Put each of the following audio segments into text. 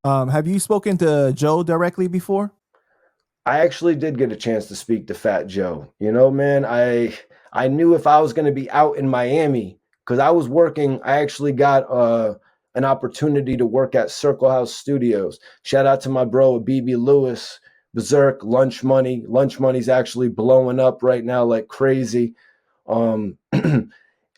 Have you spoken to Joe directly before? I actually did get a chance to speak to Fat Joe. You know, man, I knew if I was going to be out in Miami because I was working. I actually got an opportunity to work at Circle House Studios. Shout out to my bro BB Lewis, Berserk, Lunch Money. Lunch Money's actually blowing up right now like crazy. Um,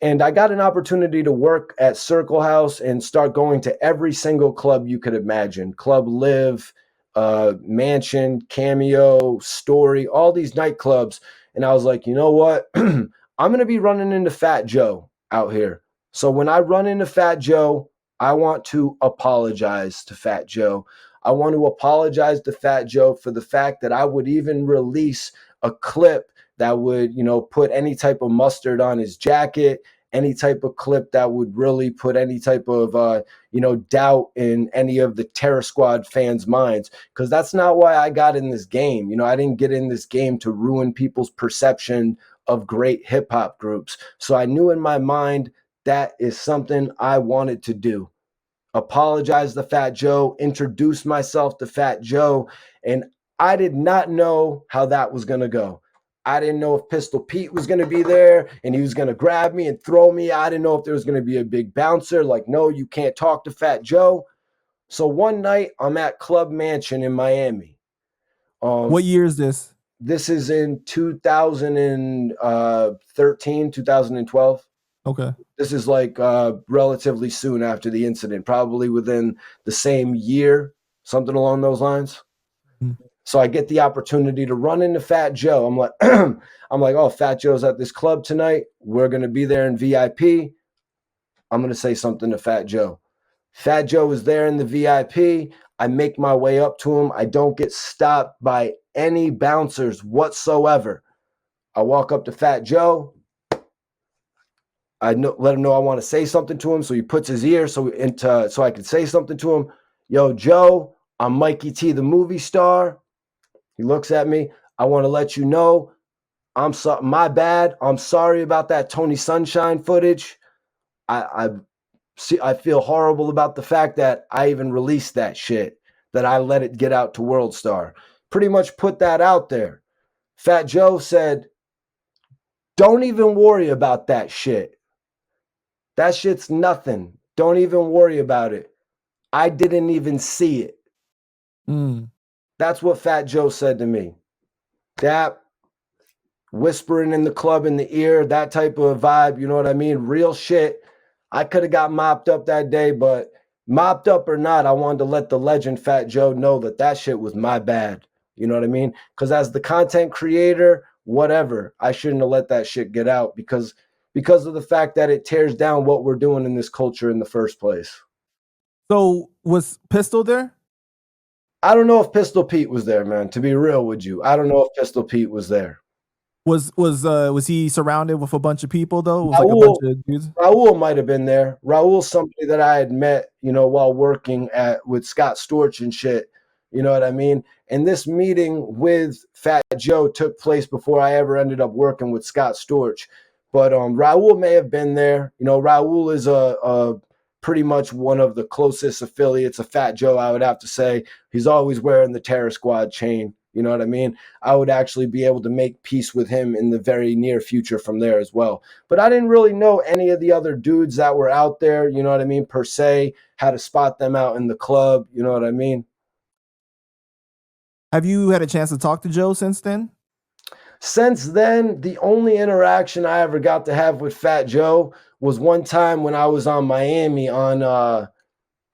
and I got an opportunity to work at Circle House and start going to every single club you could imagine. Club Live, Mansion, Cameo, Story, all these nightclubs. And I was like, you know what? I'm going to be running into Fat Joe out here. So when I run into Fat Joe, I want to apologize to Fat Joe. I want to apologize to Fat Joe for the fact that I would even release a clip that would, put any type of mustard on his jacket, any type of clip that would really put any type of, doubt in any of the Terror Squad fans' minds. Because that's not why I got in this game. I didn't get in this game to ruin people's perception of great hip hop groups. So I knew in my mind that is something I wanted to do. Apologize to Fat Joe, introduce myself to Fat Joe, and I did not know how that was going to go. I didn't know if Pistol Pete was going to be there and he was going to grab me and throw me. I didn't know if there was going to be a big bouncer. Like, no, you can't talk to Fat Joe. So one night I'm at Club Mansion in Miami. What year is this? This is in 2013, 2012. Okay. This is like relatively soon after the incident, probably within the same year, something along those lines. Mm-hmm. So I get the opportunity to run into Fat Joe. I'm like, oh, Fat Joe's at this club tonight. We're going to be there in VIP. I'm going to say something to Fat Joe. Fat Joe is there in the VIP. I make my way up to him. I don't get stopped by any bouncers whatsoever. I walk up to Fat Joe. Let him know I want to say something to him. So he puts his ear so I can say something to him. Yo, Joe, I'm Mikey T, the movie star. He looks at me. I want to let you know, my bad. I'm sorry about that Tony Sunshine footage. I feel horrible about the fact that I even released that shit, that I let it get out to World Star. Pretty much put that out there. Fat Joe said, don't even worry about that shit. That shit's nothing. Don't even worry about it. I didn't even see it. That's what Fat Joe said to me. That whispering in the club in the ear, that type of vibe, you know what I mean? Real shit. I could have got mopped up that day, but mopped up or not, I wanted to let the legend Fat Joe know that shit was my bad. You know what I mean? Because as the content creator, whatever, I shouldn't have let that shit get out because of the fact that it tears down what we're doing in this culture in the first place. So was Pistol there? I don't know if Pistol Pete was there, man. To be real with you, I don't know if Pistol Pete was there. Was he surrounded with a bunch of people though? Was like a bunch of dudes? Raul might have been there. Raul's somebody that I had met, while working with Scott Storch and shit. You know what I mean? And this meeting with Fat Joe took place before I ever ended up working with Scott Storch. But Raul may have been there. Raul is a pretty much one of the closest affiliates of Fat Joe, I would have to say. He's always wearing the Terror Squad chain. You know what I mean? I would actually be able to make peace with him in the very near future from there as well. But I didn't really know any of the other dudes that were out there, you know what I mean, per se, how to spot them out in the club, you know what I mean? Have you had a chance to talk to Joe since then? Since then, the only interaction I ever got to have with Fat Joe was one time when I was on Miami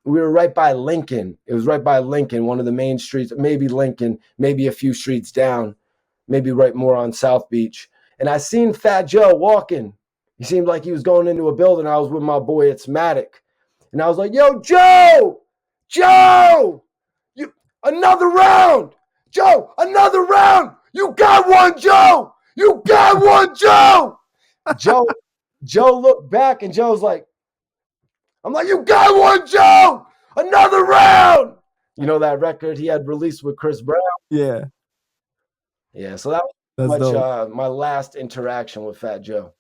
we were right by Lincoln. It was right by Lincoln, one of the main streets, maybe Lincoln, maybe a few streets down, maybe right more on South Beach. And I seen Fat Joe walking. He seemed like he was going into a building. I was with my boy, it's Matic. And I was like, yo, Joe, another round. Joe, another round. You got one, Joe. You got one, Joe. Joe looked back and Joe's like, I'm like, you got one, Joe! Another round! You know that record he had released with Chris Brown? Yeah. Yeah, so that was my last interaction with Fat Joe.